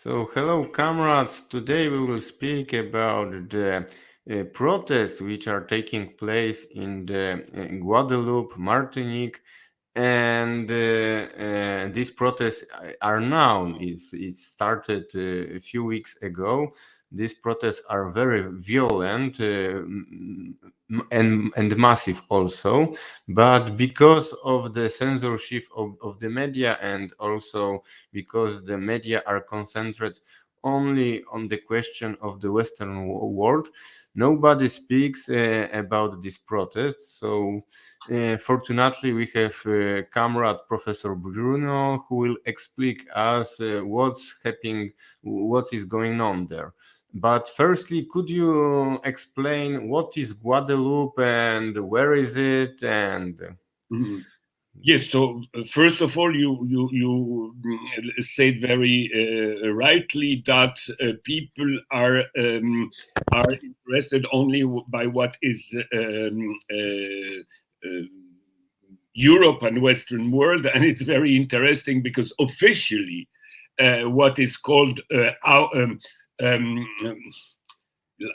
So, hello, comrades. Today we will speak about the protests which are taking place in the Guadeloupe, Martinique, and these protests are now. It started a few weeks ago. These protests are very violent and massive also, but because of the censorship of the media, and also because the media are concentrated only on the question of the Western world, nobody speaks about this protest. So fortunately, we have comrade Professor Bruno, who will explain us what's happening, what is going on there. But firstly, could you explain what is Guadeloupe and where is it? And Mhm. Yes. So first of all, you said very rightly that people are interested only by what is Europe and Western world, and it's very interesting because officially, what is called um,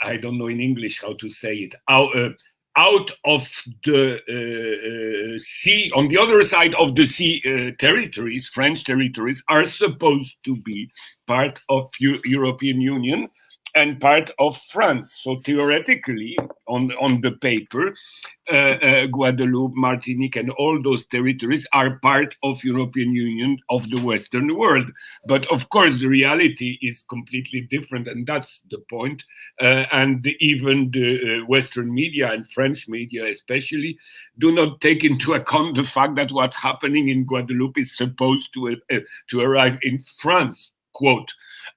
I don't know in English how to say it. Out of the sea, on the other side of the sea, territories, French territories, are supposed to be part of European Union and part of France. So theoretically, on the paper, Guadeloupe, Martinique, and all those territories are part of European Union of the Western world. But of course, the reality is completely different, and that's the point. And even the Western media and French media, especially, do not take into account the fact that what's happening in Guadeloupe is supposed to arrive in France. Quote.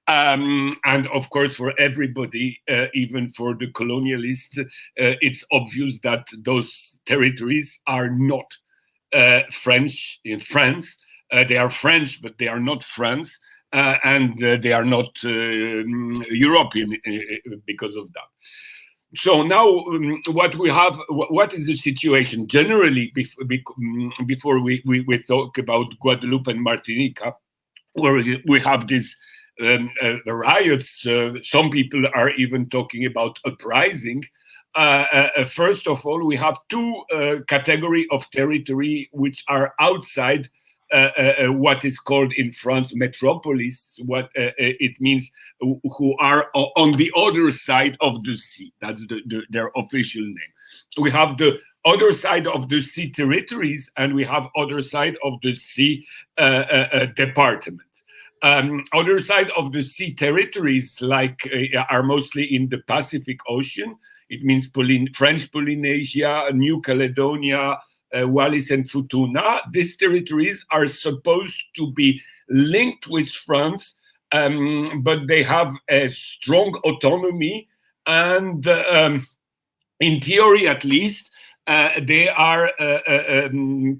And of course, for everybody, even for the colonialists, it's obvious that those territories are not French in France. They are French, but they are not France, and they are not European because of that. So now, what we have, what is the situation generally before we talk about Guadeloupe and Martinique, where we have these riots. Some people are even talking about uprising. First of all, we have two category of territory which are outside what is called in France metropolis. What it means, who are on the other side of the sea. That's their official name. We have the other side of the sea territories, and we have other side of the sea departments. Other side of the sea territories, like are mostly in the Pacific Ocean. It means French Polynesia, New Caledonia, Wallis and Futuna. These territories are supposed to be linked with France, but they have a strong autonomy, and in theory at least, they are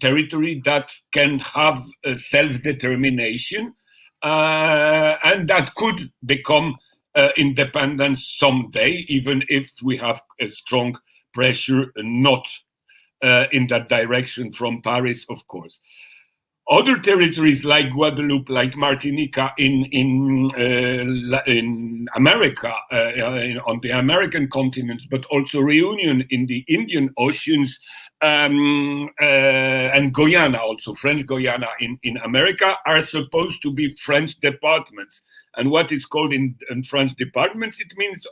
territory that can have self-determination, and that could become independent someday, even if we have a strong pressure not in that direction from Paris, of course. Other territories like Guadeloupe, like Martinica in America, on the American continent, but also Reunion in the Indian Oceans, and Guyana, also French Guyana in America, are supposed to be French departments. And what is called in French departments, it means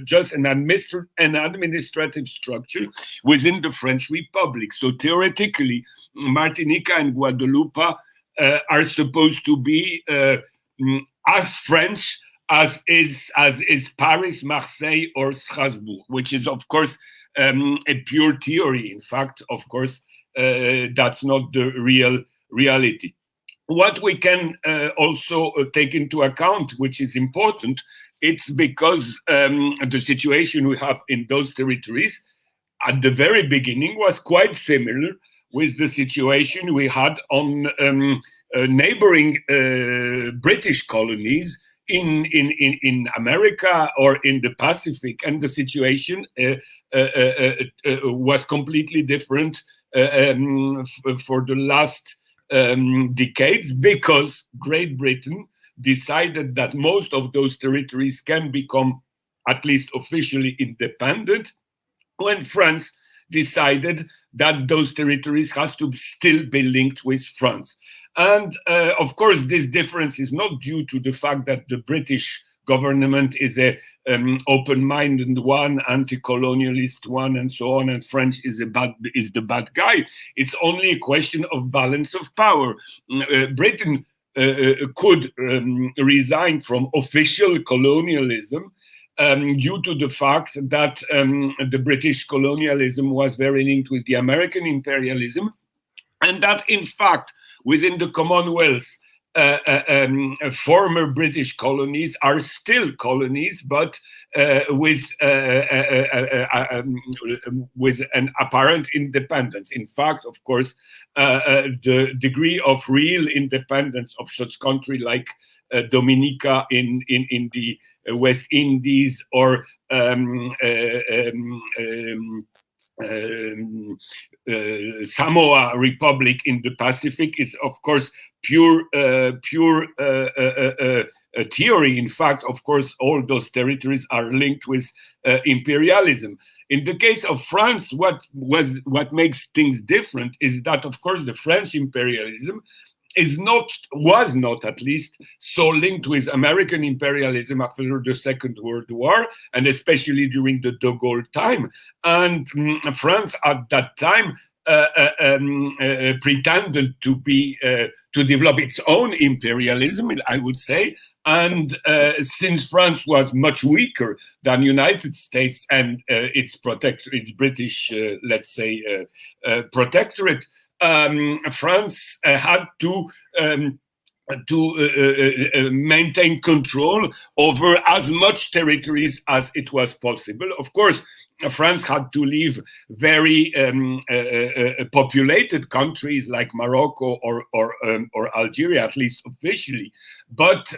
just an administrative structure within the French Republic. So theoretically, Martinica and Guadeloupe are supposed to be as French as is Paris, Marseille, or Strasbourg, which is, of course, a pure theory. In fact, of course, that's not the real reality. What we can also take into account, which is important, it's because the situation we have in those territories at the very beginning was quite similar with the situation we had on neighboring British colonies in America or in the Pacific, and the situation was completely different for the last decades, because Great Britain decided that most of those territories can become at least officially independent, when France decided that those territories has to still be linked with France. And of course, this difference is not due to the fact that the British government is a open-minded one, anti-colonialist one, and so on, and French is the bad guy. It's only a question of balance of power. Britain could resign from official colonialism due to the fact that the British colonialism was very linked with the American imperialism, and that in fact within the Commonwealth former British colonies are still colonies, but with an apparent independence. In fact, of course, the degree of real independence of such country like Dominica in the West Indies, or Samoa Republic in the Pacific is, of course, pure theory. In fact, of course, all those territories are linked with imperialism. In the case of France, what makes things different is that, of course, the French imperialism was not at least so linked with American imperialism after the Second World War, and especially during the De Gaulle time. And France at that time pretended to develop its own imperialism, I would say. And since France was much weaker than United States and its British, let's say, protectorate, France had to maintain control over as much territories as it was possible. Of course, France had to leave very populated countries like Morocco or Algeria, at least officially. But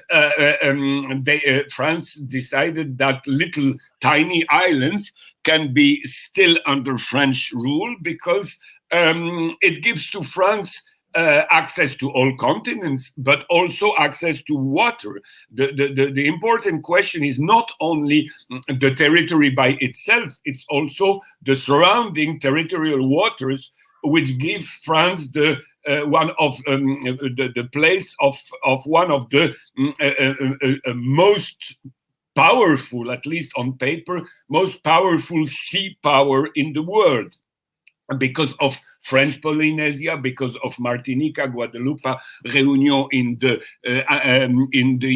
France decided that little tiny islands can be still under French rule, because it gives to France access to all continents, but also access to water. The important question is not only the territory by itself, it's also the surrounding territorial waters, which give France the place of one of the most powerful, at least on paper, most powerful sea power in the world, because of French Polynesia, because of Martinique, Guadeloupe, Réunion in the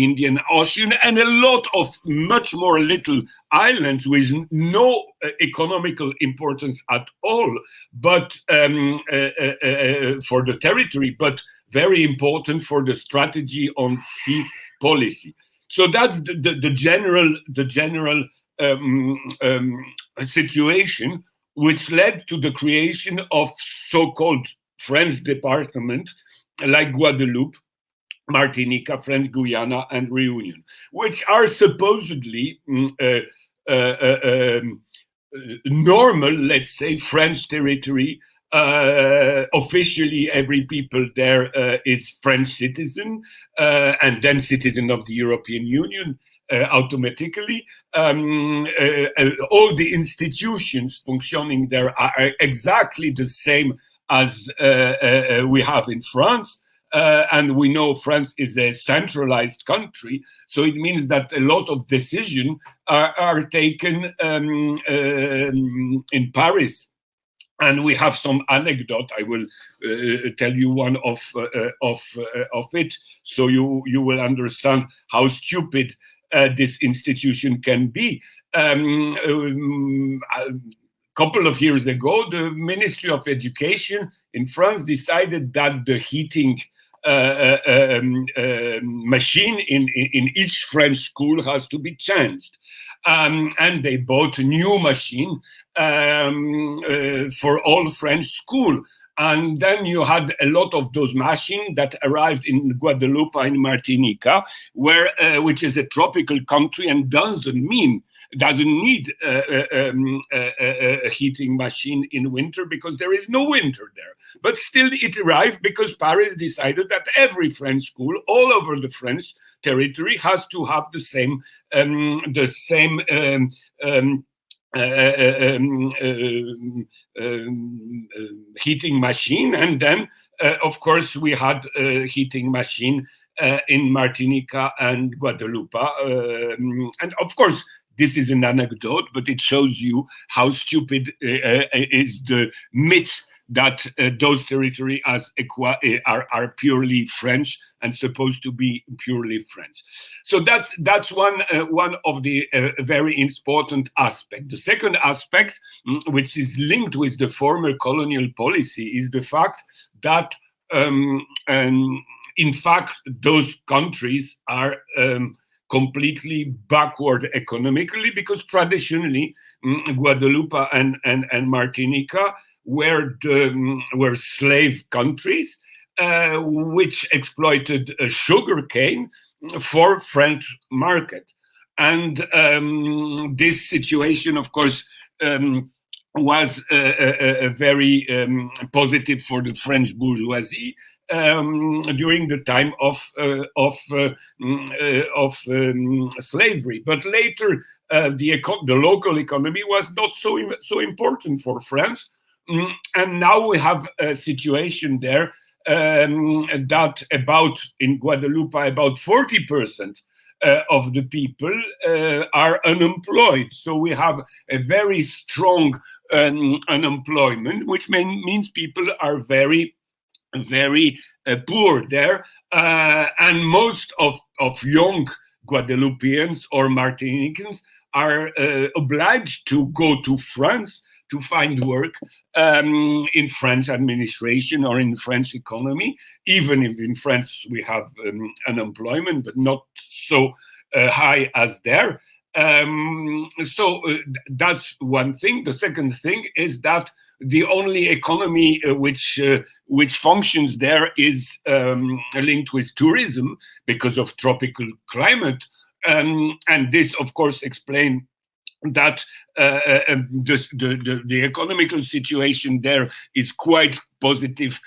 Indian Ocean, and a lot of much more little islands with no economical importance at all, but for the territory, but very important for the strategy on sea policy. So that's the general situation, which led to the creation of so-called French department like Guadeloupe, Martinique, French Guiana, and Réunion, which are supposedly normal, let's say, French territory. Officially, every people there is French citizen, and then citizen of the European Union automatically. All the institutions functioning there are exactly the same as we have in France. And we know France is a centralized country, so it means that a lot of decisions are taken in Paris. And we have some anecdote. I will tell you one of it, so you will understand how stupid this institution can be. A couple of years ago, the Ministry of Education in France decided that the heating machine in each French school has to be changed. And they bought a new machine for all French schools. And then you had a lot of those machines that arrived in Guadeloupe and Martinique, which is a tropical country and doesn't mean doesn't need a heating machine in winter because there is no winter there. But still it arrived because Paris decided that every French school all over the French territory has to have the same heating machine. And then of course we had a heating machine in Martinique and Guadeloupe, and of course this is an anecdote, but it shows you how stupid is the myth that those territories are purely French and supposed to be purely French. So that's one of the very important aspects. The second aspect, which is linked with the former colonial policy, is the fact that in fact those countries are completely backward economically, because traditionally Guadeloupe and Martinique were slave countries which exploited sugar cane for French market. And this situation, of course, was very positive for the French bourgeoisie during the time of slavery. But later, the local economy was not so important for France, and now we have a situation there that in Guadeloupe about 40% of the people are unemployed. So we have a very strong unemployment, which means people are very poor there, and most of young Guadeloupeans or Martinicans are obliged to go to France to find work in French administration or in French economy, even if in France we have unemployment, but not so high as there. So that's one thing. The second thing is that the only economy which functions there is linked with tourism because of tropical climate, and this, of course, explains that the economical situation there is quite positive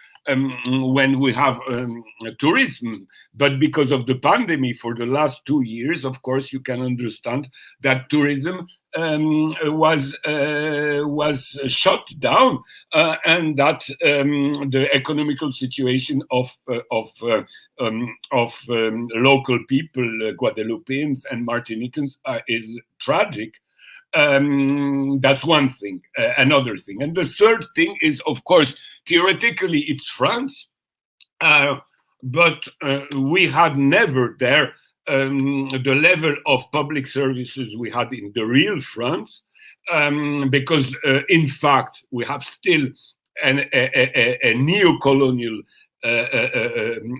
when we have tourism. But because of the pandemic for the last 2 years, of course, you can understand that tourism was shut down, and that the economical situation of local people, Guadeloupeans and Martinicans, is tragic. That's one thing. Another thing, and the third thing is, of course, theoretically it's France, but we had never there the level of public services we had in the real France, because in fact we have still a neo-colonial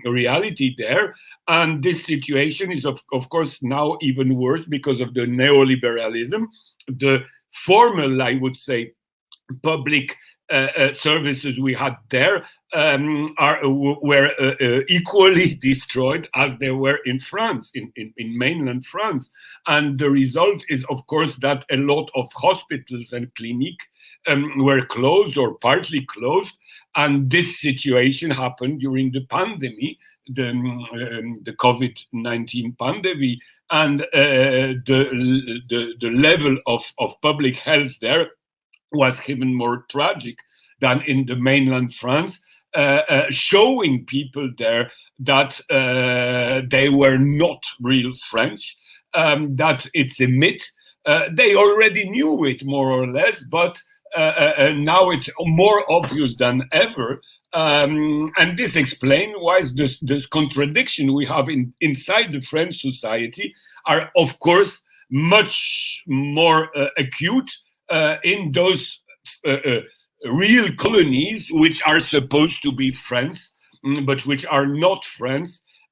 reality there, and this situation is of course now even worse because of the neoliberalism. The formal, I would say, public services we had there were equally destroyed as they were in France, in mainland France. And the result is, of course, that a lot of hospitals and clinics were closed or partly closed. And this situation happened during the pandemic, the COVID-19 pandemic, and the level of public health there was even more tragic than in the mainland France, showing people there that they were not real French, that it's a myth. They already knew it more or less, but now it's more obvious than ever. And this explains why this contradiction we have inside the French society are, of course, much more acute in those real colonies which are supposed to be French, but which are not French.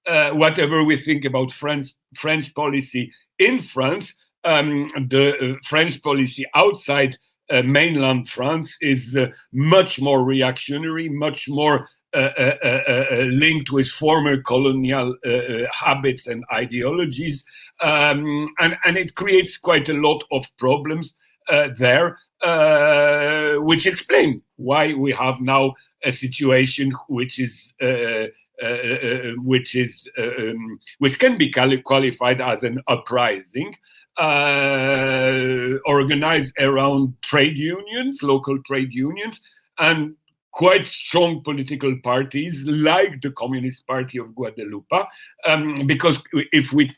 Whatever we think about French policy in France, the French policy outside mainland France is much more reactionary, much more linked with former colonial habits and ideologies, and it creates quite a lot of problems there, which explain why we have now a situation which can be qualified as an uprising, organized around trade unions, local trade unions, and quite strong political parties like the Communist Party of Guadeloupe, because if we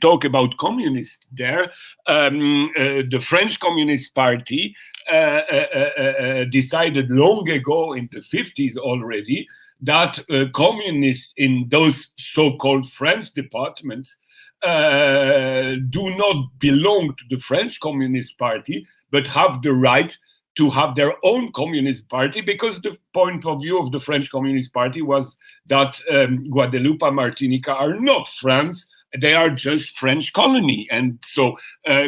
talk about communists there, the French Communist Party decided long ago in the 50s already that communists in those so-called French departments do not belong to the French Communist Party, but have the right to have their own communist party, because the point of view of the French Communist Party was that Guadeloupe and Martinique are not France, they are just French colony. And so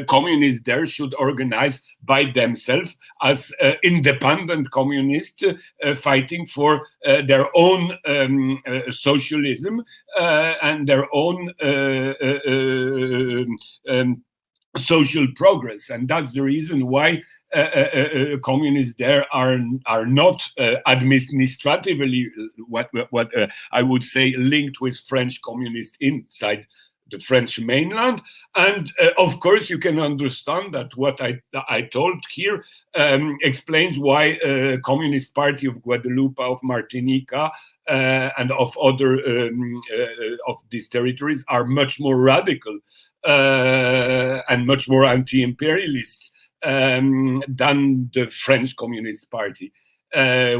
communists there should organize by themselves as independent communists fighting for their own socialism and their own social progress. And that's the reason why communists there are not administratively what I would say linked with French communists inside the French mainland. And of course you can understand that what I told here explains why Communist Party of Guadeloupe, of Martinique, and of other of these territories are much more radical and much more anti-imperialist than the French Communist Party,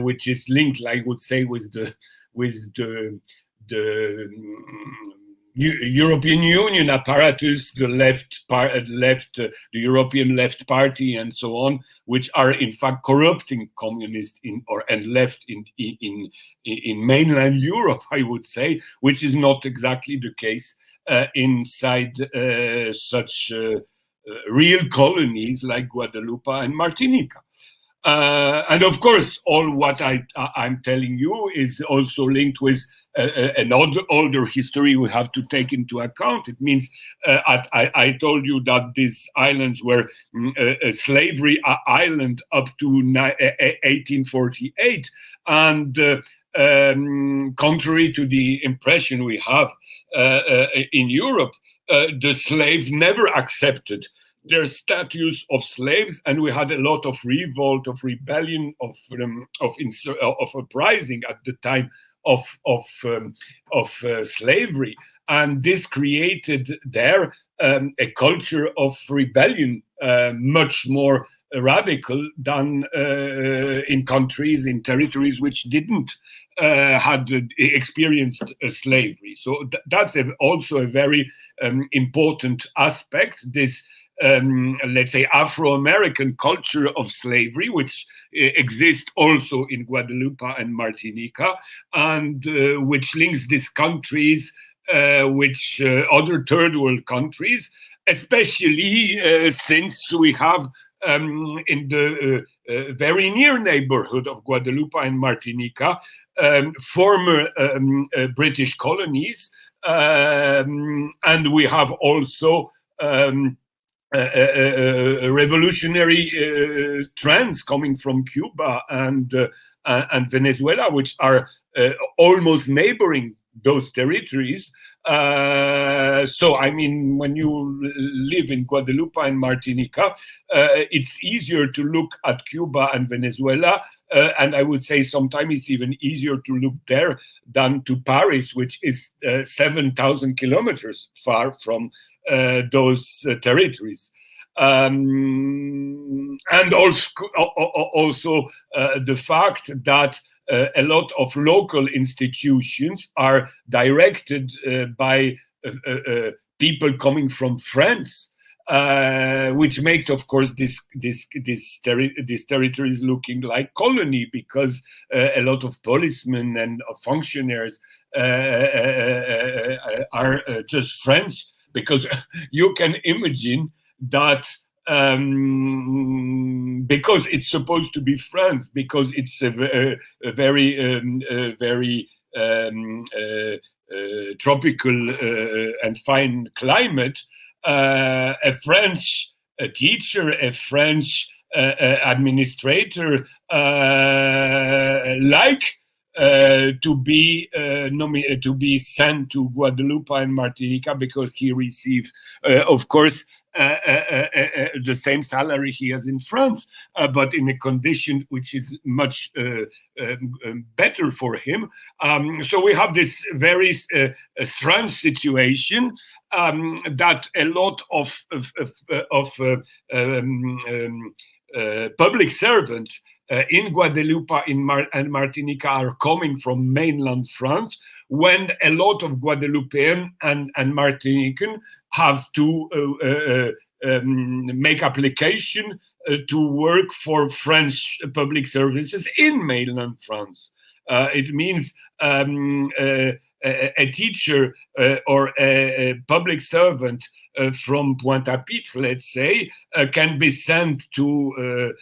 which is linked, I would say, with the European Union apparatus, the the European Left Party, and so on, which are in fact corrupting communists and left in mainland Europe, I would say, which is not exactly the case inside such real colonies like Guadeloupe and Martinique. And of course, all what I'm telling you is also linked with an older history we have to take into account. It means I told you that these islands were a slavery island up to 1848, and contrary to the impression we have in Europe, the slaves never accepted their status of slaves, and we had a lot of revolt, of rebellion, of uprising at the time of slavery, and this created there a culture of rebellion much more radical than in countries, in territories which didn't had experienced slavery. So that's also a very important aspect. This let's say Afro-American culture of slavery, which exists also in Guadeloupe and Martinique, and which links these countries which other third world countries, especially since we have in the very near neighborhood of Guadeloupe and Martinique former British colonies, and we have also revolutionary trends coming from Cuba and Venezuela, which are almost neighboring those territories. So, I mean, when you live in Guadeloupe and Martinique, it's easier to look at Cuba and Venezuela, and I would say sometimes it's even easier to look there than to Paris, which is 7,000 kilometers far from those territories. And also the fact that a lot of local institutions are directed by people coming from France, which makes, of course, these territories looking like colony, because a lot of policemen and functionaries are just French. Because you can imagine that because it's supposed to be France, because it's a very tropical and fine climate. A French teacher, a French administrator, to be sent to Guadeloupe and Martinique because he receives, of course, the same salary he has in France, but in a condition which is much better for him. So we have this very strange situation that a lot of public servants in Guadeloupe and Martinique are coming from mainland France, when a lot of Guadeloupean and Martinican have to make application to work for French public services in mainland France. It means a teacher or a public servant from Pointe-à-Pitre, let's say, can be sent to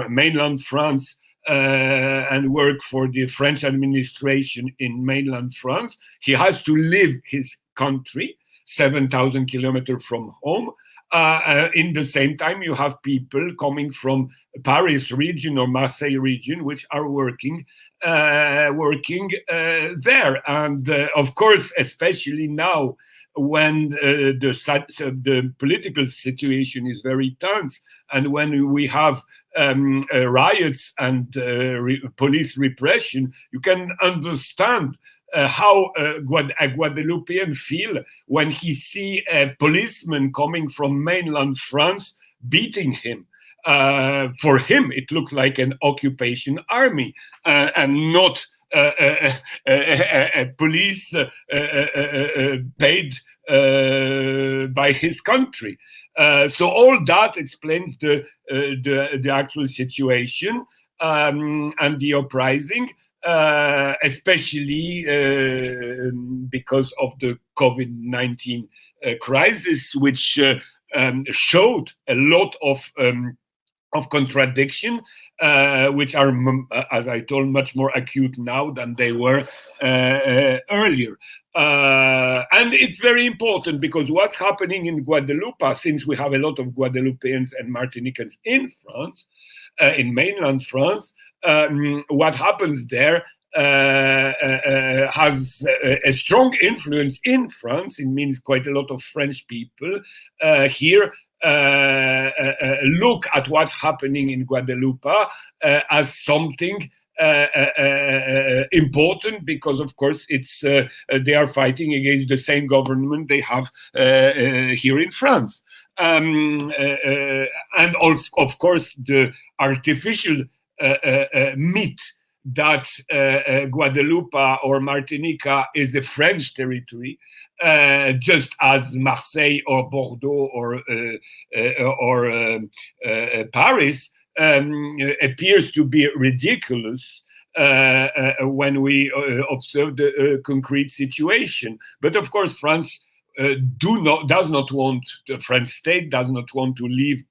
mainland France and work for the French administration in mainland France. He has to leave his country, 7,000 kilometers from home. In the same time, you have people coming from Paris region or Marseille region, which are working there. And of course, especially now, when the political situation is very tense, and when we have riots and police repression, you can understand how a Guadeloupean feel when he see a policeman coming from mainland France beating him. For him, it looks like an occupation army and not a police paid by his country. So all that explains the actual situation and the uprising, especially because of the COVID-19 crisis, which showed a lot of contradiction, which are, as I told, much more acute now than they were earlier. And it's very important because what's happening in Guadeloupe, since we have a lot of Guadeloupeans and Martinicans in France, in mainland France, what happens there has a strong influence in France. It means quite a lot of French people here look at what's happening in Guadeloupe as something important, because of course it's they are fighting against the same government they have here in France. And also, of course, the artificial myth that Guadeloupe or Martinica is a French territory, just as Marseille or Bordeaux or Paris appears to be ridiculous when we observe the concrete situation. But of course, France does not want, the French state does not want to leave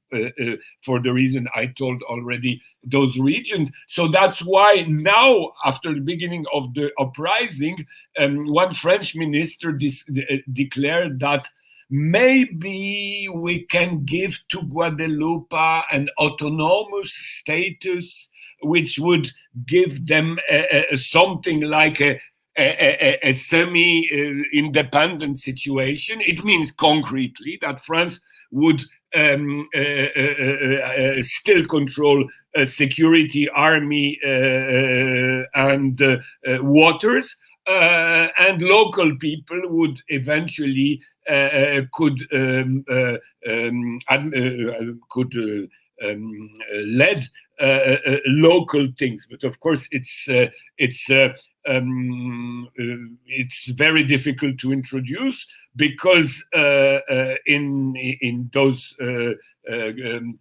for the reason I told already, those regions. So that's why now, after the beginning of the uprising, one French minister declared that maybe we can give to Guadeloupe an autonomous status, which would give them something like a semi-independent situation. It means concretely that France would still control security, army, and waters, and local people would eventually could lead local things. But of course, it's very difficult to introduce because in those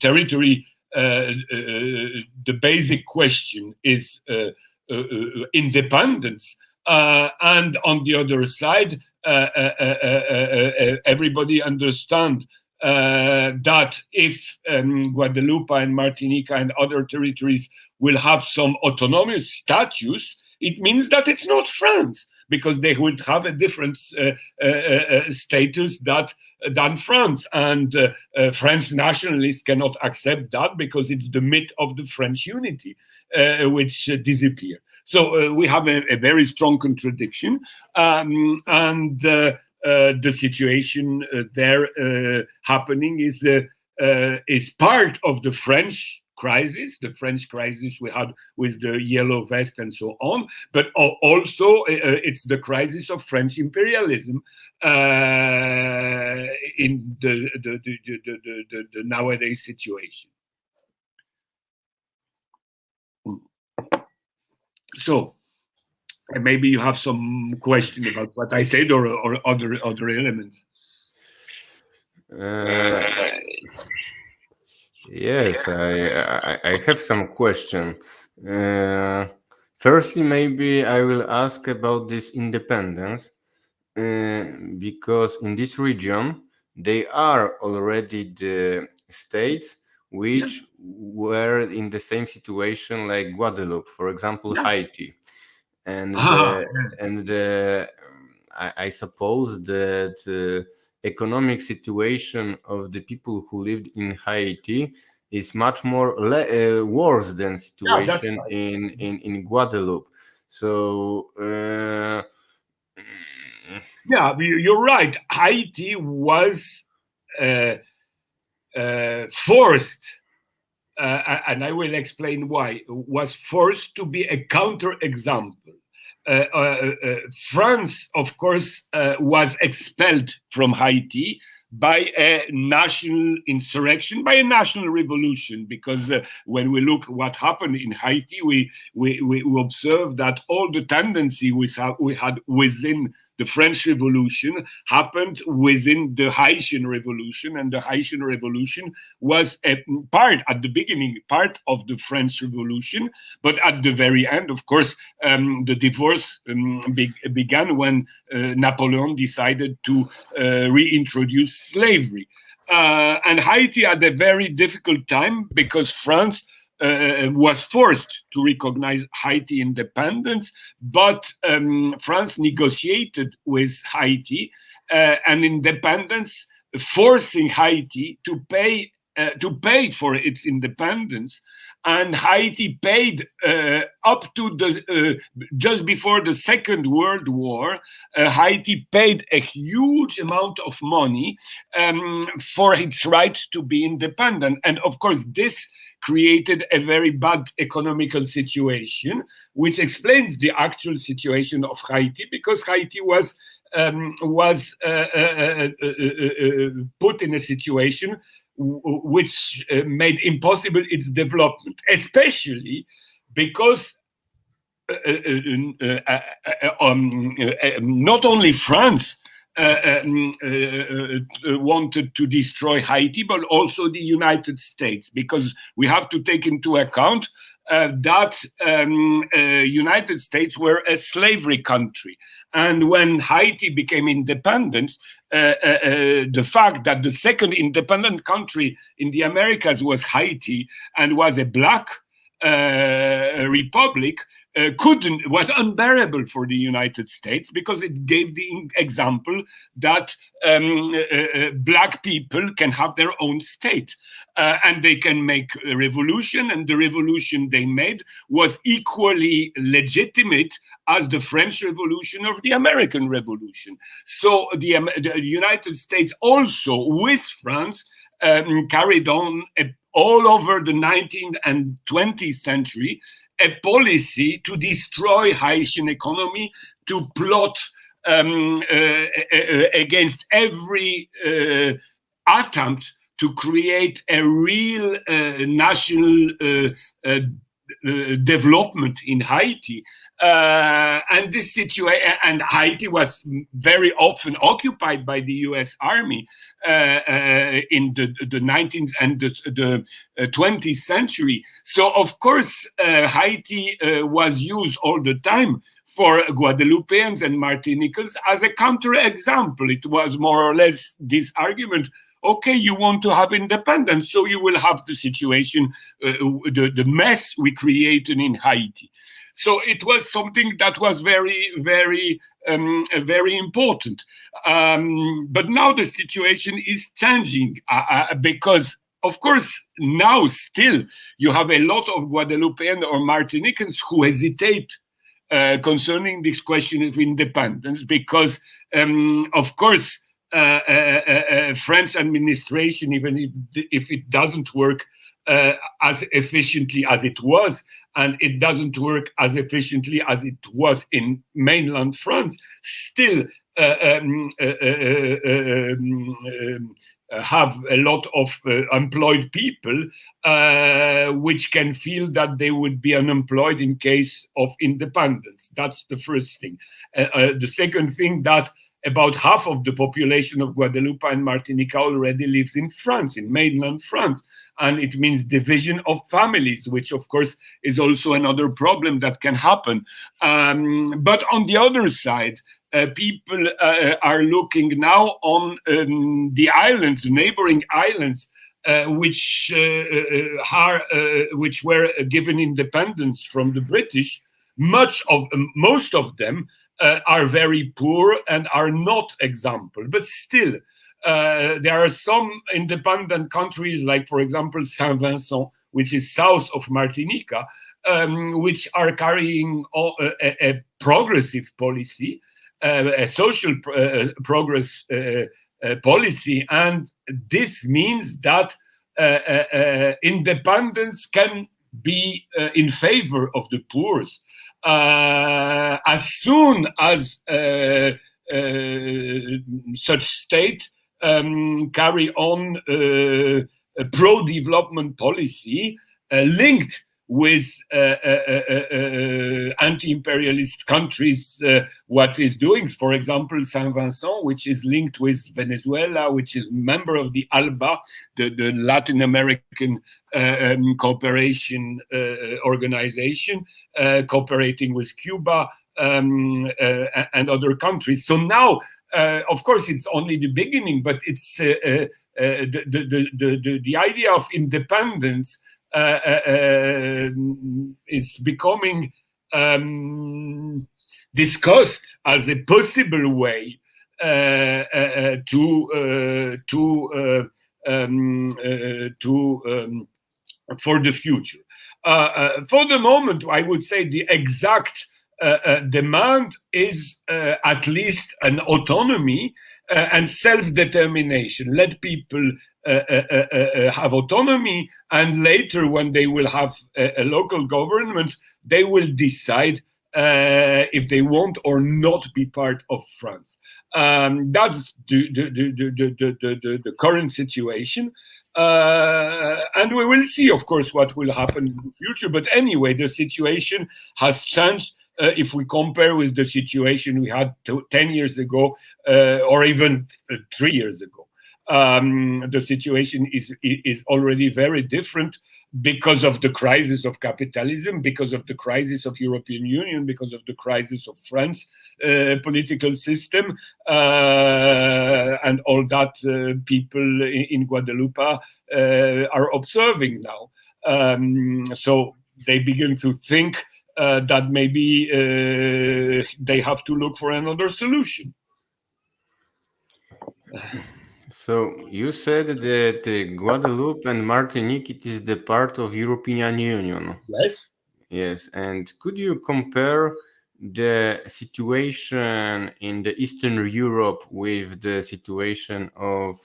territory, the basic question is independence. And on the other side, everybody understands that if Guadeloupe and Martinique and other territories will have some autonomous status, it means that it's not France, because they would have a different status than France. And French nationalists cannot accept that, because it's the myth of the French unity which disappear. So we have a very strong contradiction. And the situation there happening is part of the French crisis we had with the yellow vest and so on, but also it's the crisis of French imperialism in the nowadays situation. So maybe you have some question about what I said, or other elements. Yes, I have some question. Firstly, maybe I will ask about this independence, because in this region they are already the states which were in the same situation like Guadeloupe, for example, Haiti, and I suppose that economic situation of the people who lived in Haiti is much more worse than situation in Guadeloupe. So yeah, you're right. Haiti was forced, and I will explain why, was forced to be a counterexample. France, of course, was expelled from Haiti by a national insurrection, by a national revolution, because when we look what happened in Haiti, we observe that all the tendency we had within the French Revolution happened within the Haitian Revolution, and the Haitian Revolution was a part, at the beginning, part of the French Revolution, but at the very end, of course, the divorce began when Napoleon decided to reintroduce slavery. And Haiti had a very difficult time because France was forced to recognize Haiti independence, but France negotiated with Haiti an independence, forcing Haiti to pay for its independence, and Haiti paid up to just before the Second World War. Haiti paid a huge amount of money for its right to be independent, and of course this created a very bad economical situation, which explains the actual situation of Haiti, because Haiti was put in a situation which made impossible its development, especially because not only France wanted to destroy Haiti, but also the United States, because we have to take into account that United States were a slavery country. And when Haiti became independent, the fact that the second independent country in the Americas was Haiti and was a black republic was unbearable for the United States, because it gave the example that black people can have their own state and they can make a revolution, and the revolution they made was equally legitimate as the French Revolution or the American Revolution. So the United States also, with France, carried on all over the 19th and 20th century a policy to destroy Haitian economy, to plot against every attempt to create a real national development in Haiti, and this situation, and Haiti was very often occupied by the U.S. Army in the 19th and the 20th century. So of course Haiti was used all the time for Guadeloupeans and Martiniquans as a counterexample. It was more or less this argument okay, you want to have independence, so you will have the situation, the mess we created in Haiti. So it was something that was very important. But now the situation is changing because, of course, now still you have a lot of Guadeloupeans or Martinicans who hesitate concerning this question of independence because, of course, French administration, even if it doesn't work as efficiently as it was, and it doesn't work as efficiently as it was in mainland France, still have a lot of employed people which can feel that they would be unemployed in case of independence. That's the first thing. The second thing, that about half of the population of Guadeloupe and Martinique already lives in France, in mainland France. And it means division of families, which of course is also another problem that can happen. But on the other side, people are looking now on the islands, the neighboring islands, which were given independence from the British. Most of them are very poor and are not example, but still there are some independent countries, like for example Saint Vincent, which is south of Martinique, which are carrying a progressive policy, a social progress policy, and this means that independence can be in favor of the poor. As soon as such state carry on a pro-development policy linked with anti-imperialist countries, what is doing, for example, Saint Vincent, which is linked with Venezuela, which is member of the ALBA, the Latin American cooperation organization, cooperating with Cuba and other countries. So now, of course, it's only the beginning, but it's the idea of independence is becoming discussed as a possible way for the future. For the moment, I would say the exact demand is at least an autonomy and self-determination. Let people have autonomy, and later, when they will have a local government, they will decide if they want or not be part of France. That's the current situation. And we will see, of course, what will happen in the future. But anyway, the situation has changed. If we compare with the situation we had 10 years ago, or even 3 years ago, the situation is already very different because of the crisis of capitalism, because of the crisis of European Union, because of the crisis of France political system, and all that people in Guadeloupe are observing now. So they begin to think that maybe they have to look for another solution. So you said that Guadeloupe and Martinique, it is the part of European Union. Yes. Yes, and could you compare the situation in the Eastern Europe with the situation of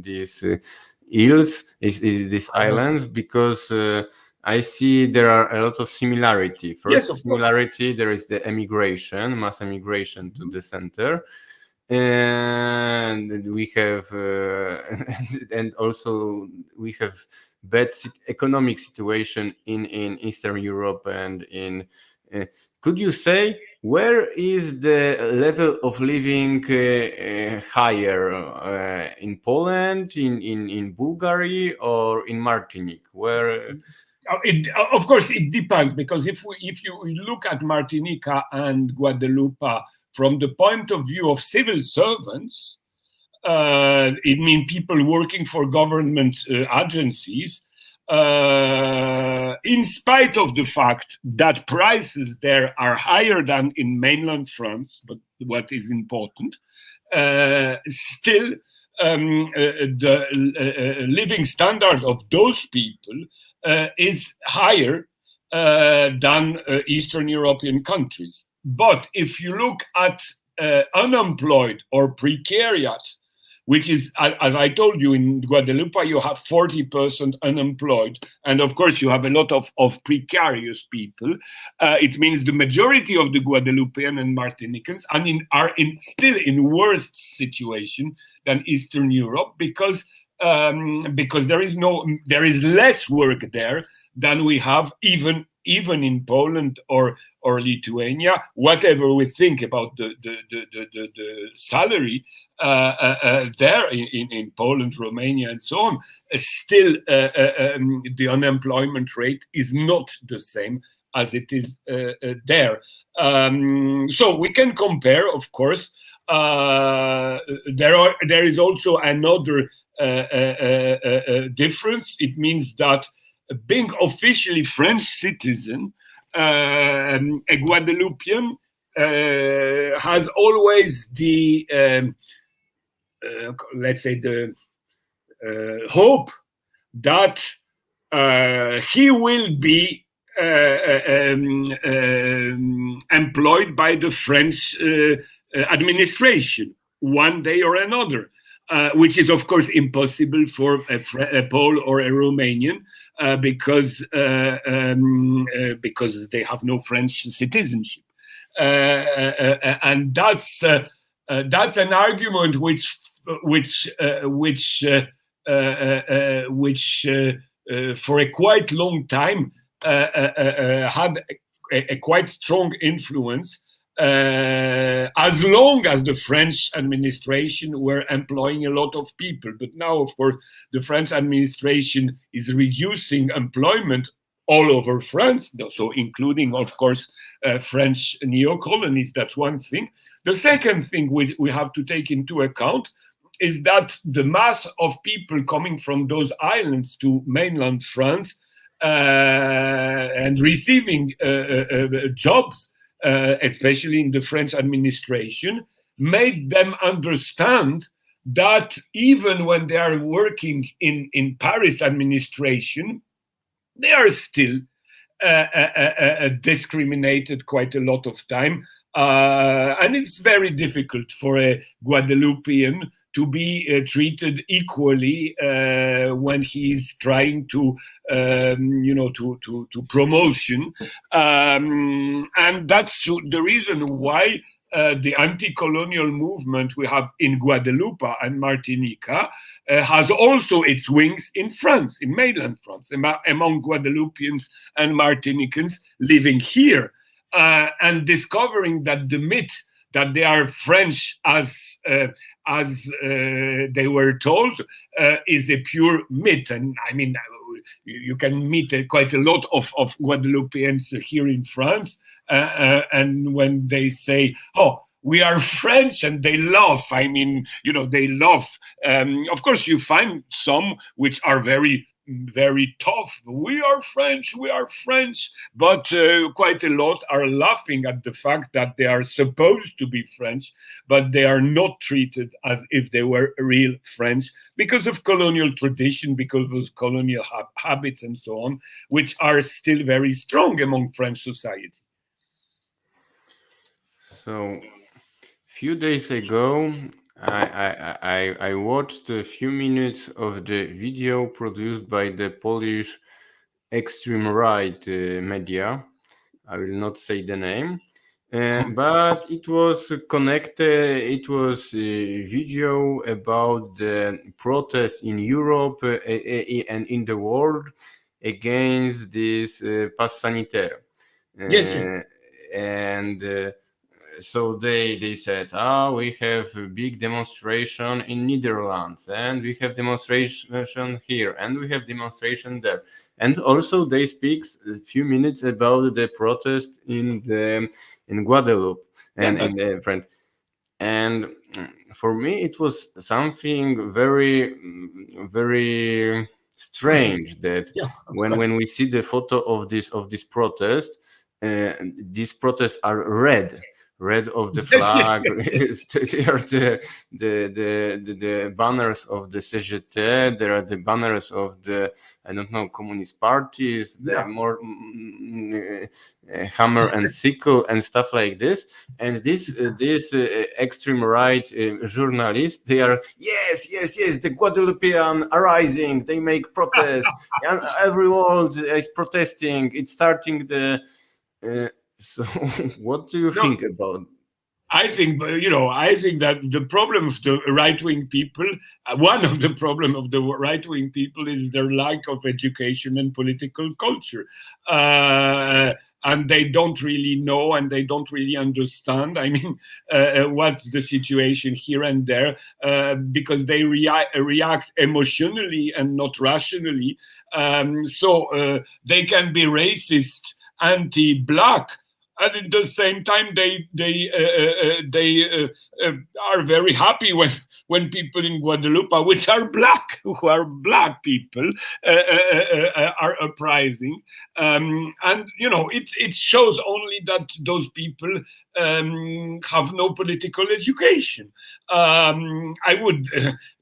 these these islands? Because I see there are a lot of similarity. First, Yes, similarity, there is the emigration, mass emigration to the center. And we have and also we have bad economic situation in Eastern Europe and in could you say where is the level of living higher in Poland, in Bulgaria, or in Martinique? Where of course, it depends, because if you look at Martinica and Guadeloupe from the point of view of civil servants, It means people working for government agencies, in spite of the fact that prices there are higher than in mainland France, but what is important, still the living standard of those people is higher than Eastern European countries. But if you look at unemployed or precariat, which is, as I told you, in Guadeloupe, you have 40% unemployed. And of course, you have a lot of precarious people. It means the majority of the Guadeloupean and Martinicans are still in worse situation than Eastern Europe because there is less work there than we have even in Poland or Lithuania. Whatever we think about the salary there in Poland, Romania, and so on, still the unemployment rate is not the same as it is there. So we can compare, of course. There is also another difference. It means that being officially French citizen, a Guadeloupean has always the let's say the hope that he will be employed by the French administration one day or another. Which is, of course, impossible for a Pole or a Romanian because they have no French citizenship, and that's an argument which for a quite long time had a quite strong influence. As long as the French administration were employing a lot of people. But now, of course, the French administration is reducing employment all over France, so including, of course, French neo-colonies. That's one thing. The second thing we have to take into account is that the mass of people coming from those islands to mainland France and receiving jobs, especially in the French administration, made them understand that even when they are working in Paris administration, they are still discriminated quite a lot of time. And it's very difficult for a Guadeloupean to be treated equally when he's trying to promotion. And that's the reason why the anti-colonial movement we have in Guadeloupe and Martinique has also its wings in France, in mainland France, among Guadeloupeans and Martinicans living here. And discovering that the myth that they are French as they were told is a pure myth. And I mean, you can meet quite a lot of Guadeloupeans here in France, and when they say, "Oh, we are French," and they laugh. I mean, they laugh. Of course, you find some which are very tough. We are French, but quite a lot are laughing at the fact that they are supposed to be French, but they are not treated as if they were real French because of colonial tradition, because of colonial habits and so on, which are still very strong among French society. So, few days ago, I watched a few minutes of the video produced by the Polish extreme right media. I will not say the name, but it was connected. It was a video about the protest in Europe and in the world against this pass sanitaire. Yes. And so they said, we have a big demonstration in Netherlands, and we have demonstration here, and we have demonstration there. And also they speak a few minutes about the protest in Guadeloupe and in the French. And for me it was something very strange that Yeah, when we see the photo of this protest, these protests are red of the yes, yes, flag. yes, yes. They are the banners of the CGT. There are the banners of the, I don't know, communist parties, the Yeah. more hammer and sickle and stuff like this. And this extreme right journalists, they are, yes, the Guadeloupean are rising. They make protests, and every world is protesting. It's starting the. So, what do you No, think about? I think, I think that the problem of the right-wing people, one of the problem of the right-wing people is their lack of education and political culture. And they don't really know and they don't really understand, what's the situation here and there, because they react emotionally and not rationally. So they can be racist, anti-black, and at the same time they are very happy when people in Guadeloupe, which are black, who are black people, are uprising, and it shows only that those people have no political education. I would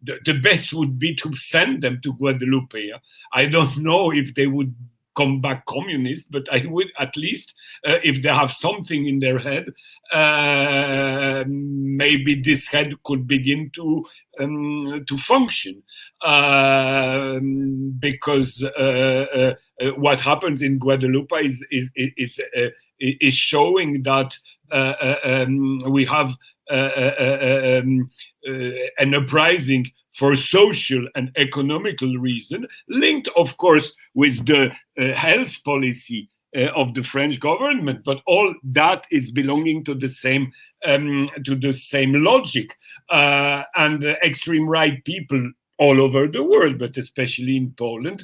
the best would be to send them to Guadeloupe. I don't know if they would come back communist, but I would at least, if they have something in their head, maybe this head could begin to function, because what happens in Guadeloupe is showing that we have an uprising for social and economical reason, linked, of course, with the health policy of the French government, but all that is belonging to the same logic. And extreme right people all over the world, but especially in Poland,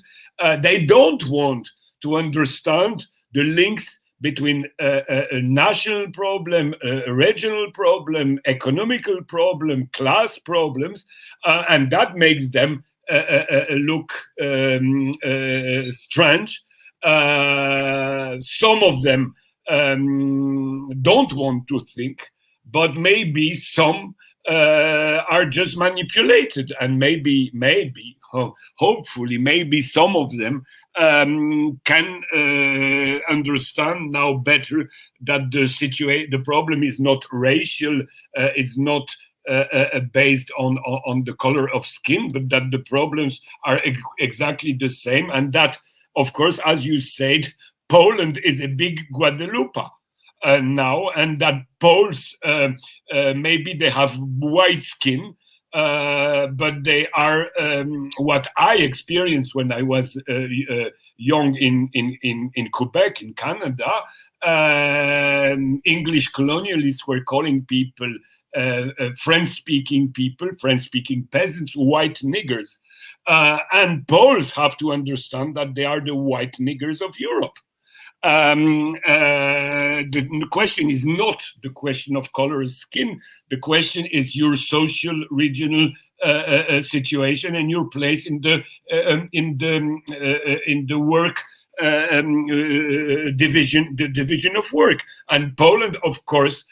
they don't want to understand the links between a national problem, a regional problem, economical problem, class problems, and that makes them look strange. Some of them don't want to think, but maybe some are just manipulated, and maybe, hopefully, maybe some of them can understand now better that the problem is not racial, it's not based on the color of skin, but that the problems are exactly the same, and that, of course, as you said, Poland is a big Guadeloupe now, and that Poles maybe they have white skin, but they are what I experienced when I was young in Quebec, in Canada. English colonialists were calling people, French-speaking people, French-speaking peasants, white niggers. And Poles have to understand that they are the white niggers of Europe. The question is not the question of color of skin. The question is your social, regional situation and your place in the work division, the division of work. And Poland, of course,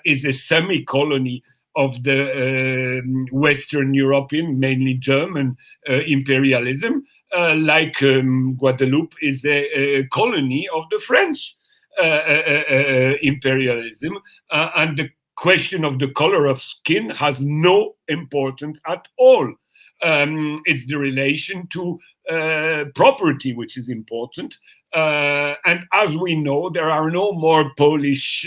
is a semi-colony of the Western European, mainly German imperialism, like Guadeloupe is a colony of the French imperialism, and the question of the color of skin has no importance at all. It's the relation to property which is important, and as we know, there are no more Polish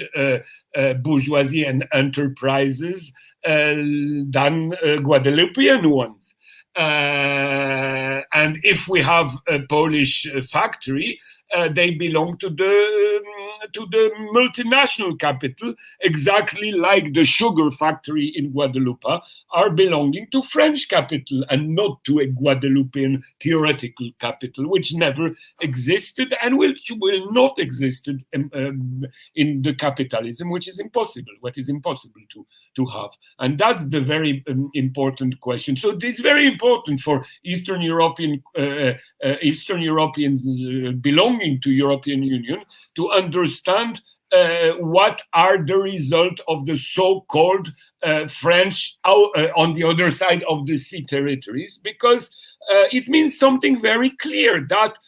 bourgeoisie and enterprises than Guadeloupean ones. And if we have a Polish factory, they belong to the multinational capital, exactly like the sugar factory in Guadeloupe are belonging to French capital and not to a Guadeloupean theoretical capital, which never existed and which will not exist in the capitalism, which is impossible. What is impossible to have, and that's the very important question. So it's very important for Eastern Europeans belonging to European Union to understand what are the result of the so-called French on the other side of the sea territories, because it means something very clear that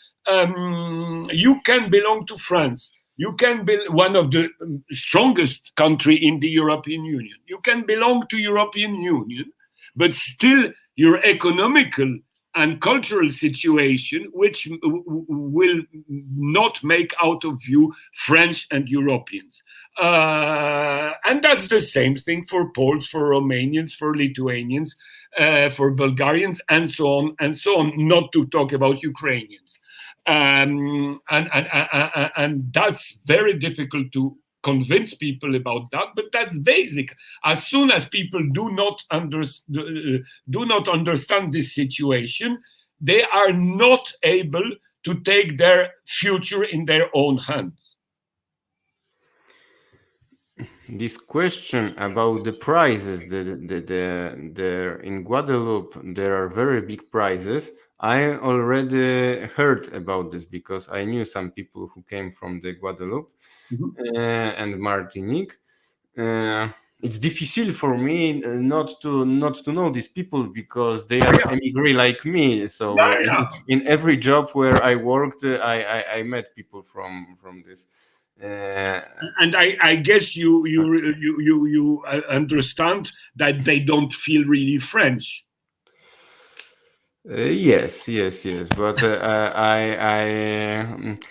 you can belong to France. You can be one of the strongest country in the European Union. You can belong to European Union, but still your economical and cultural situation, which will not make out of you French and Europeans. And that's the same thing for Poles, for Romanians, for Lithuanians, for Bulgarians, and so on, not to talk about Ukrainians. And that's very difficult to convince people about that, but that's basic. As soon as people do not understand this situation, they are not able to take their future in their own hands. This question about the prices, in Guadeloupe, there are very big prices. I already heard about this because I knew some people who came from the Guadeloupe and Martinique. It's difficult for me not to know these people because they are emigre like me. So in every job where I worked, I met people from this. And I guess you understand that they don't feel really French. Yes. But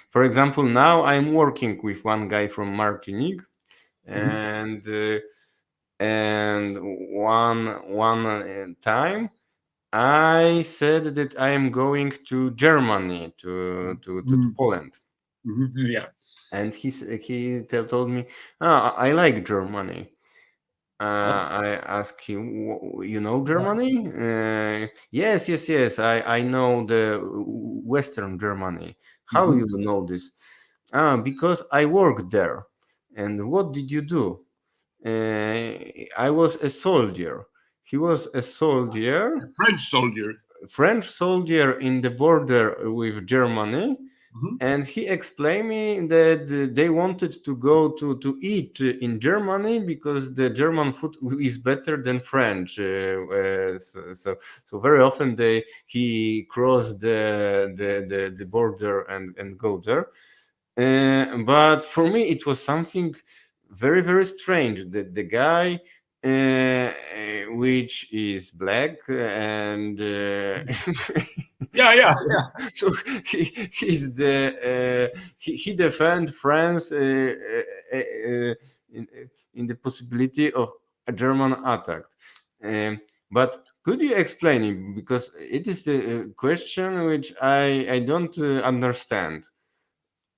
for example, now I'm working with one guy from Martinique, and one time I said that I am going to Germany to Poland. Yeah. And he told me, I like Germany. I asked him, you know Germany? Yes. I know the Western Germany. How you know this? Because I worked there. And what did you do? I was a soldier. He was a soldier. A French soldier in the border with Germany. And he explained me that they wanted to go to eat in Germany because the German food is better than French. So very often he crossed the border and go there. But for me, it was something very, very strange that the guy which is black and so he's he defend France in the possibility of a German attack. But could you explain it, because it is the question which I don't understand.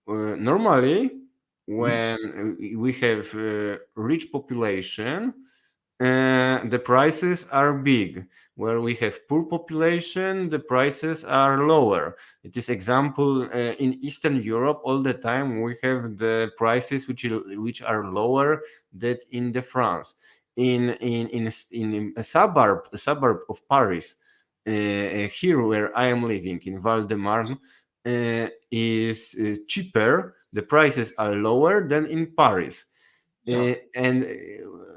Normally, when we have rich population, the prices are big. Where we have poor population, the prices are lower. It is example in Eastern Europe all the time we have the prices which are lower than in the France. In a suburb of Paris, here where I am living in Val-de-Marne, is cheaper. The prices are lower than in Paris. And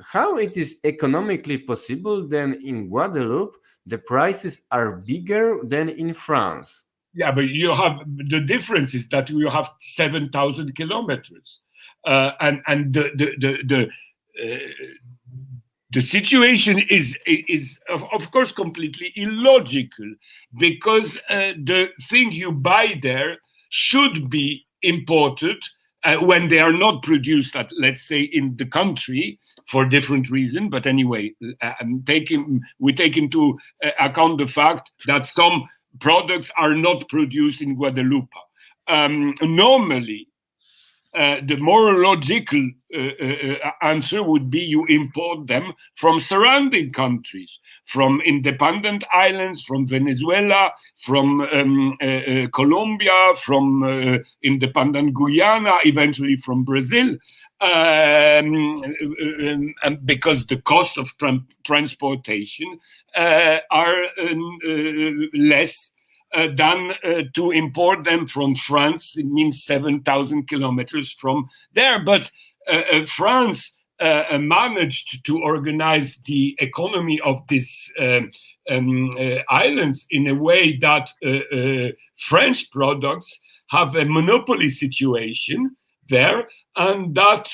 how it is economically possible then in Guadeloupe the prices are bigger than in France? Yeah, but you have the difference is that you have 7,000 kilometers, and the situation is of course completely illogical, because the thing you buy there should be imported when they are not produced at, let's say, in the country for different reasons. But anyway, we take into account the fact that some products are not produced in Guadeloupe. Normally, The more logical answer would be you import them from surrounding countries, from independent islands, from Venezuela, from Colombia, from independent Guyana, eventually from Brazil, because the cost of transportation are less than to import them from France. It means 7,000 kilometers from there. But France managed to organize the economy of these islands in a way that French products have a monopoly situation there, and that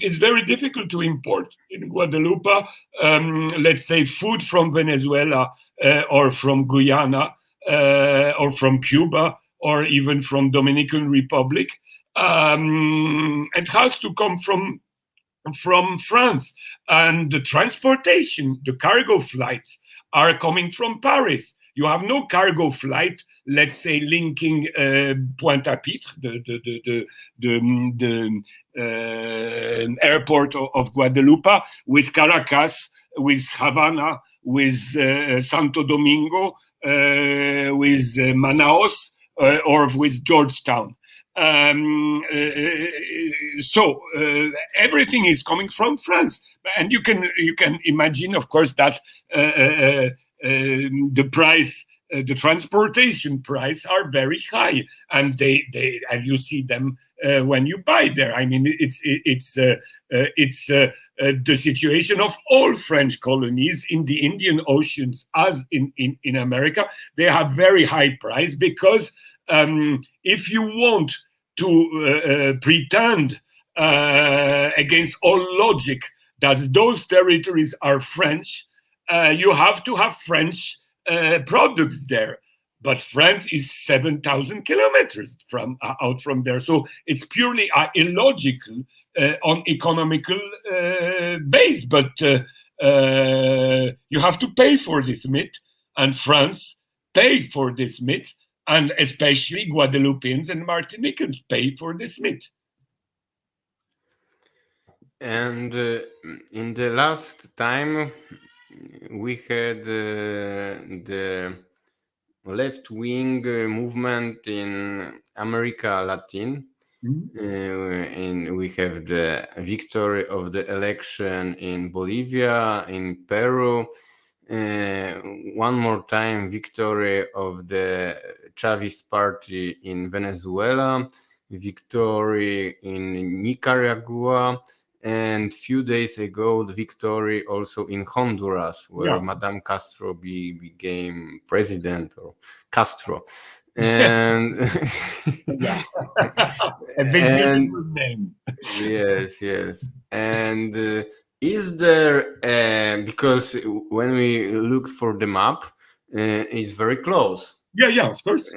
is very difficult to import. In Guadeloupe, let's say food from Venezuela or from Guyana, or from Cuba, or even from Dominican Republic. It has to come from France, and the transportation, the cargo flights are coming from Paris. You have no cargo flight, let's say, linking Pointe-à-Pitre, the airport of Guadeloupe, with Caracas, with Havana, with Santo Domingo, with Manaus, or with Georgetown. So everything is coming from France, and you can imagine, of course, that the price, the transportation price, are very high, and and you see them when you buy there. I mean, it's the situation of all French colonies in the Indian Oceans, as in America. They have very high price because if you want to pretend against all logic that those territories are French, you have to have French products there. But France is 7,000 kilometers out from there. So it's purely illogical on economical base. But you have to pay for this myth, and France paid for this myth, and especially Guadeloupeans and Martinicans pay for this myth. And in the last time, we had the left-wing movement in America Latin. And we have the victory of the election in Bolivia, in Peru, one more time victory of the Chavist party in Venezuela, victory in Nicaragua, and few days ago the victory also in Honduras, where Madame Castro became president, or Castro. And and name. Yes. And is there because when we look for the map, it's very close. Yeah, of course.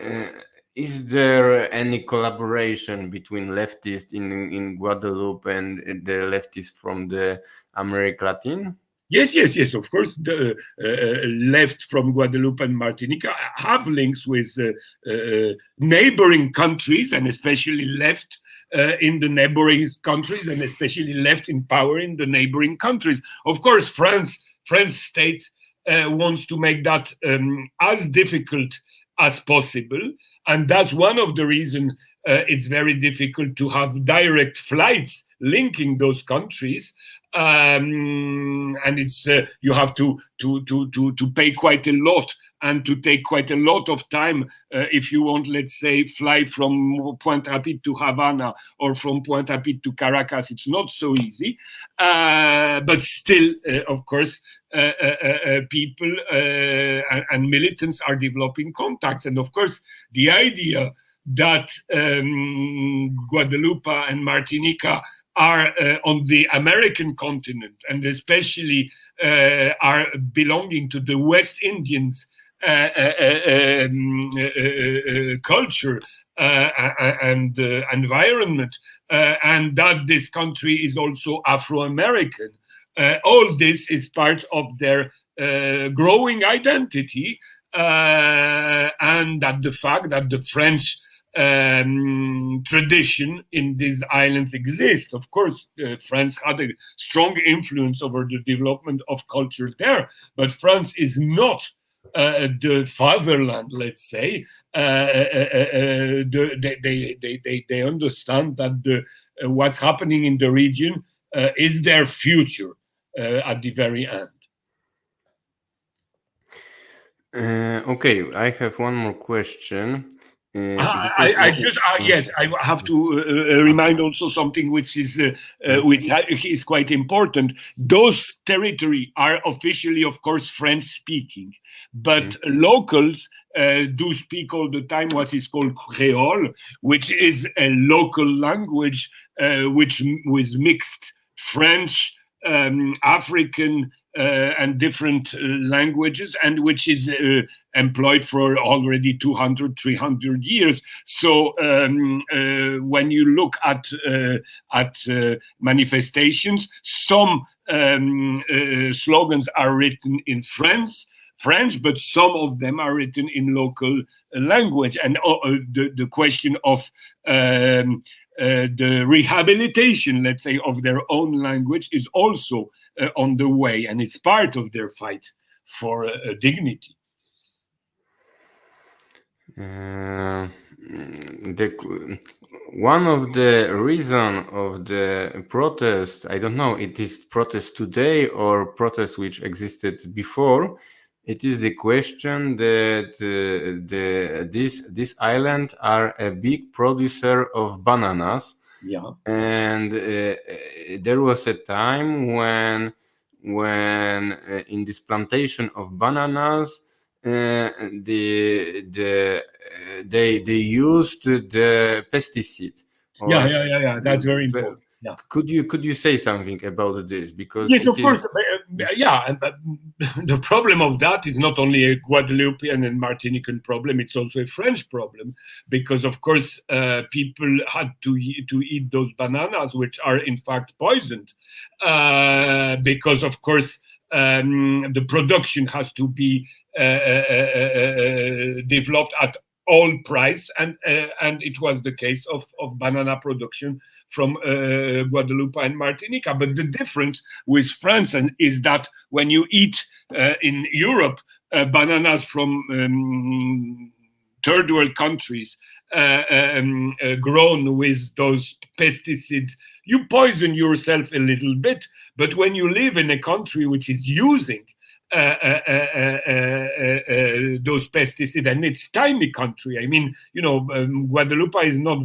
Is there any collaboration between leftists in Guadeloupe and the leftists from the America Latin? Yes, of course. The left from Guadeloupe and Martinique have links with neighboring countries, and especially left in the neighboring countries, and especially left in power in the neighboring countries. Of course, France state wants to make that as difficult as possible, and that's one of the reasons it's very difficult to have direct flights linking those countries, and it's you have to pay quite a lot and to take quite a lot of time if you want, let's say, fly from Pointe-à-Pitre to Havana or from Pointe-à-Pitre to Caracas. It's not so easy, but still, of course, people and militants are developing contacts, and of course, the idea that Guadeloupe and Martinique are on the American continent, and especially are belonging to the West Indians culture and environment, and that this country is also Afro-American. All this is part of their growing identity, and that the fact that the French tradition in these islands exists. Of course, France had a strong influence over the development of culture there, but France is not the fatherland, let's say. They understand that what's happening in the region is their future at the very end. Okay, I have one more question. Because Yes, I have to remind also something which is quite important. Those territory are officially, of course, French speaking, but locals do speak all the time what is called Creole, which is a local language which with mixed French, African, and different languages, and which is employed for already 200, 300 years. So when you look at manifestations, some slogans are written in French, but some of them are written in local language. And the question of the rehabilitation, let's say, of their own language is also on the way, and it's part of their fight for dignity. One of the reason of the protest, I don't know, it is protest today or protest which existed before. It is the question that this island are a big producer of bananas. Yeah. And there was a time when in this plantation of bananas, they used the pesticides. Yeah. That's very important. Yeah. Could you say something about this? Because yes, of course. Yeah, the problem of that is not only a Guadeloupean and Martinican problem; it's also a French problem, because of course people had to eat those bananas, which are in fact poisoned, because of course the production has to be developed at all price, and it was the case of banana production from Guadeloupe and Martinique. But the difference with France is that when you eat in Europe bananas from third world countries grown with those pesticides, you poison yourself a little bit. But when you live in a country which is using those pesticides, and it's tiny country. I mean, Guadeloupe is not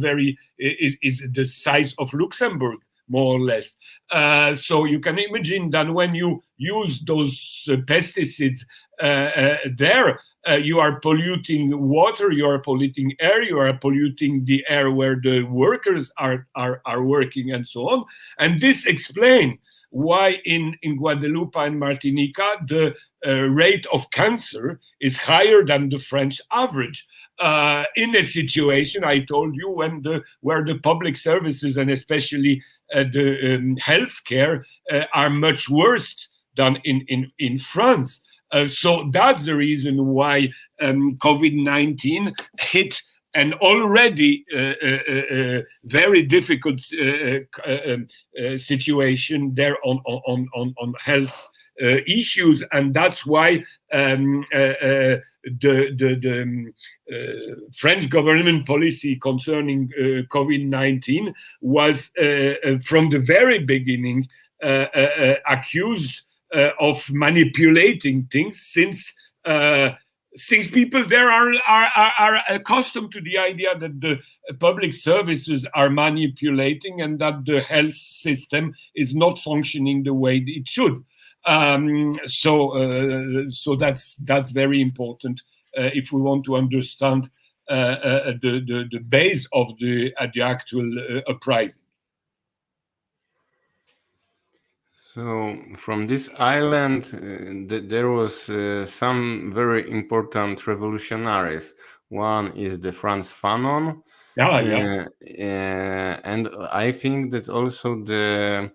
is the size of Luxembourg, more or less. So you can imagine that when you use those pesticides there, you are polluting water, you are polluting air, you are polluting the air where the workers are working, and so on. And this explains why in Guadeloupe and Martinica the rate of cancer is higher than the French average. In a situation, I told you, where the public services and especially the healthcare are much worse than in France. So that's the reason why COVID-19 hit an already very difficult situation there on health issues, and that's why the French government policy concerning COVID-19 was from the very beginning accused of manipulating things, since people there are accustomed to the idea that the public services are manipulating and that the health system is not functioning the way it should. So that's very important if we want to understand the base of the actual uprising. So from this island, there was some very important revolutionaries. One is the Franz Fanon, and I think that also the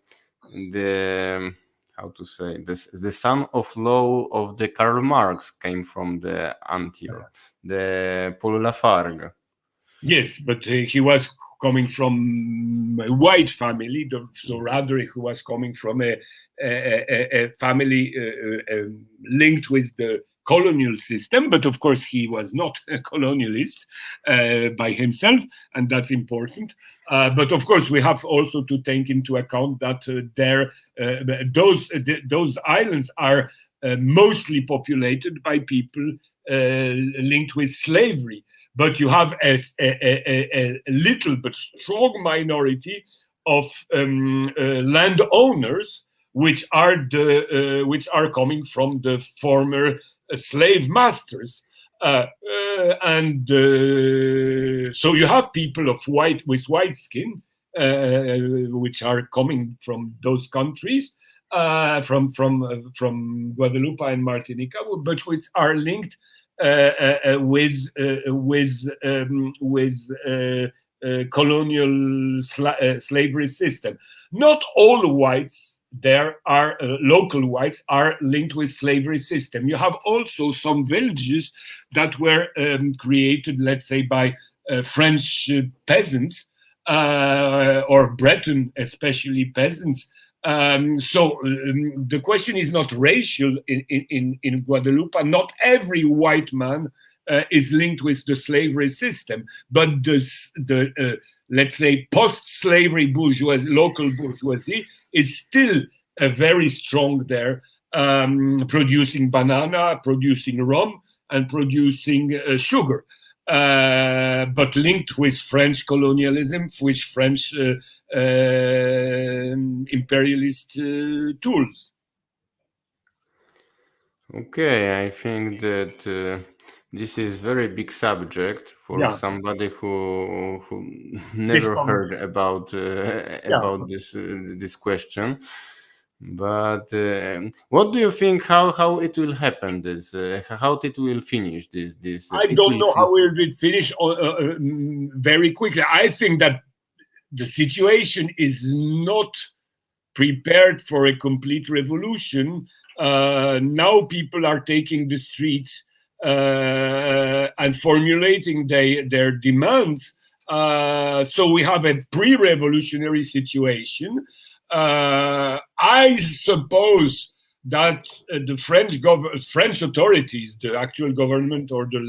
how to say this, the son of law of the Karl Marx came from the Antille, the Paul Lafargue. Yes, but he was coming from a white family, so rather he was coming from a family linked with the colonial system. But of course, he was not a colonialist by himself, and that's important. But of course, we have also to take into account that those islands are mostly populated by people linked with slavery. But you have a little but strong minority of landowners which are coming from the former slave masters. And so you have people with white skin, which are coming from those countries, from Guadeloupe and Martinique, but which are linked with colonial slavery system. Not all whites there are local whites are linked with slavery system. You have also some villages that were created, let's say, by French peasants or Breton, especially peasants. So the question is not racial in Guadeloupe. Not every white man is linked with the slavery system, but the let's say post-slavery bourgeoisie, local bourgeoisie, is still very strong there, producing banana, producing rum, and producing sugar. But linked with French colonialism, with French imperialist tools. Okay, I think that this is very big subject for somebody who never heard about this question. But what do you think? How it will happen? This how it will finish? This I don't know how it will finish very quickly. I think that the situation is not prepared for a complete revolution. Now people are taking the streets and formulating their demands. So we have a pre-revolutionary situation. I suppose that the French authorities, the actual government or the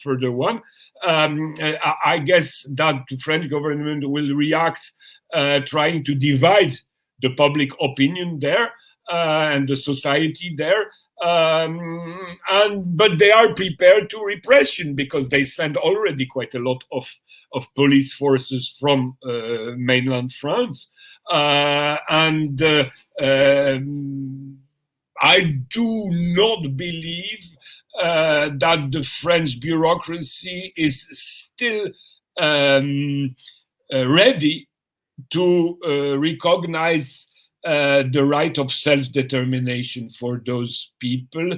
further one, I guess that the French government will react trying to divide the public opinion there and the society there. But they are prepared to repression because they send already quite a lot of police forces from mainland France. And I do not believe that the French bureaucracy is still ready to recognize the right of self-determination for those people.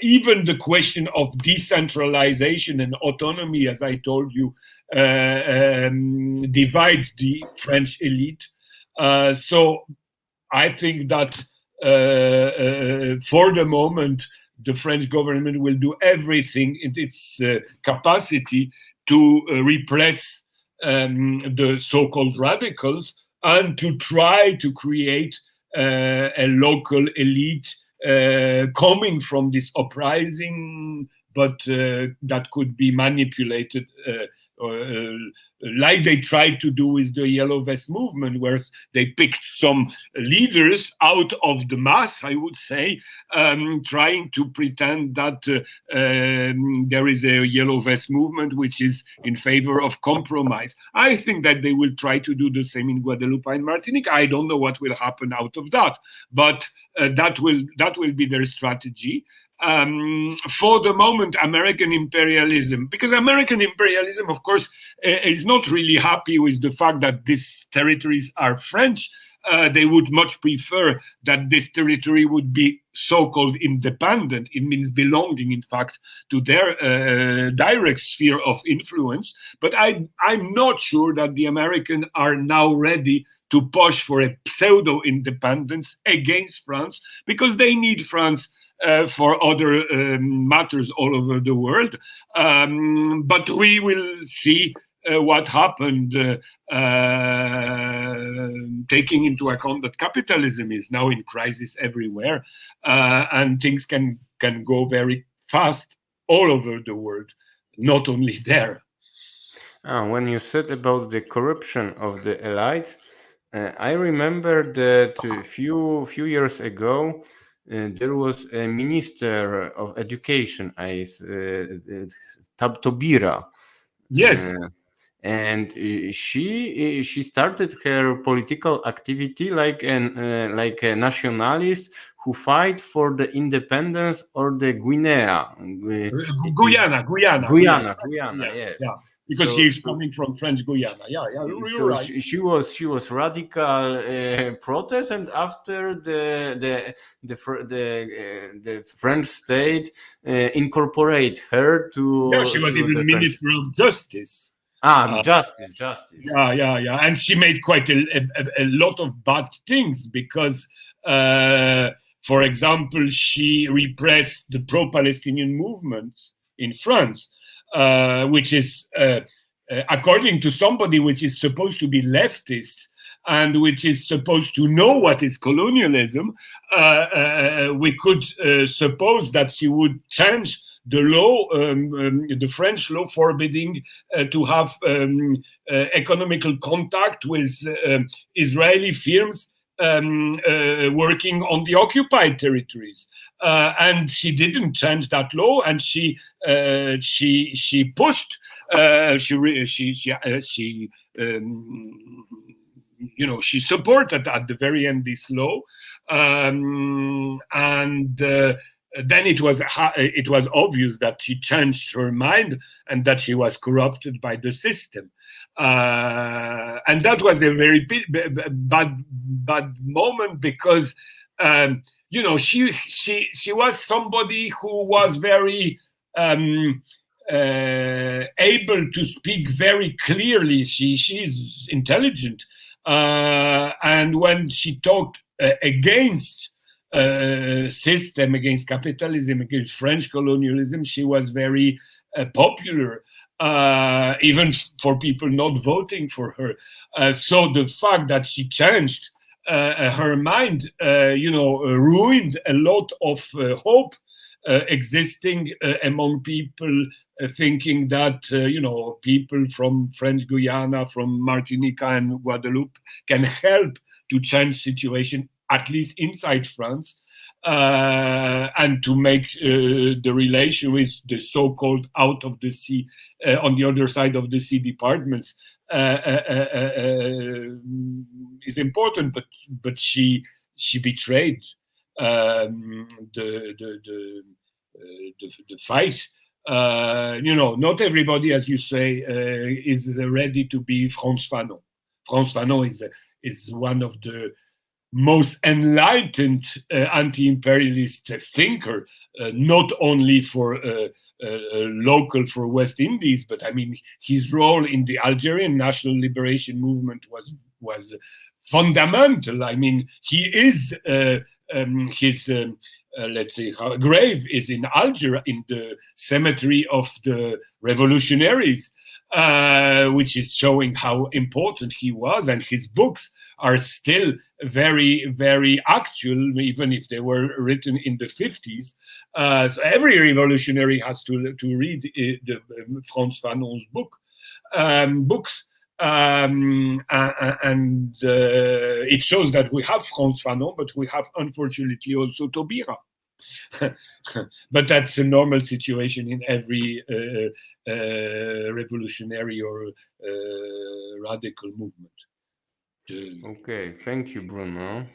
Even the question of decentralization and autonomy, as I told you, divides the French elite. So I think that for the moment, the French government will do everything in its capacity to repress the so-called radicals and to try to create a local elite coming from this uprising, but that could be manipulated like they tried to do with the Yellow Vest movement, where they picked some leaders out of the mass, I would say, trying to pretend that there is a Yellow Vest movement which is in favor of compromise. I think that they will try to do the same in Guadeloupe and Martinique. I don't know what will happen out of that, but that will be their strategy. For the moment, American imperialism, because American imperialism, of course, is not really happy with the fact that these territories are French. They would much prefer that this territory would be so-called independent. It means belonging, in fact, to their direct sphere of influence. But I'm not sure that the Americans are now ready to push for a pseudo-independence against France, because they need France for other matters all over the world. But we will see what happened, taking into account that capitalism is now in crisis everywhere, and things can go very fast all over the world, not only there. When you said about the corruption of the elites, I remember that a few years ago there was a minister of education, Tobira, Yes. and she started her political activity like a nationalist who fight for the independence of the Guinea. It is Guyana. Guyana, Yeah, yes. yeah. Because she's So coming from French Guyana. Yeah, you're so right. she was radical protest, and after the French state incorporate her Yeah, she was to the even French. Minister of Justice. Uh, Justice. yeah, and she made quite a lot of bad things because, for example, she repressed the pro-Palestinian movement in France, which is, according to somebody which is supposed to be leftist and which is supposed to know what is colonialism, we could suppose that she would change the law, the French law forbidding to have economical contact with Israeli firms working on the occupied territories, and she didn't change that law, and she pushed, she supported at the very end this law, and then it was obvious that she changed her mind and that she was corrupted by the system, and that was a very bad moment because she was somebody who was very able to speak very clearly. She's intelligent, and when she talked against system, against capitalism, against French colonialism, she was very popular, even for people not voting for her. So the fact that she changed her mind, ruined a lot of hope existing among people thinking that people from French Guyana, from Martinique and Guadeloupe can help to change situation, at least inside France, and to make the relation with the so-called out of the sea, on the other side of the sea departments is important. But she betrayed the fight. Not everybody, as you say, is ready to be Frantz Fanon. Frantz Fanon is one of the most enlightened anti-imperialist thinker, not only for local for West Indies, but I mean his role in the Algerian national liberation movement was fundamental. I mean, he is his let's say grave is in Alger, in the cemetery of the revolutionaries, which is showing how important he was, and his books are still very, very actual, even if they were written in the 50s. So every revolutionary has to read the Frantz Fanon's books. And it shows that we have Frantz Fanon, but we have unfortunately also Taubira. But that's a normal situation in every revolutionary or radical movement. Okay, thank you, Bruno.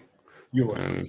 You're welcome.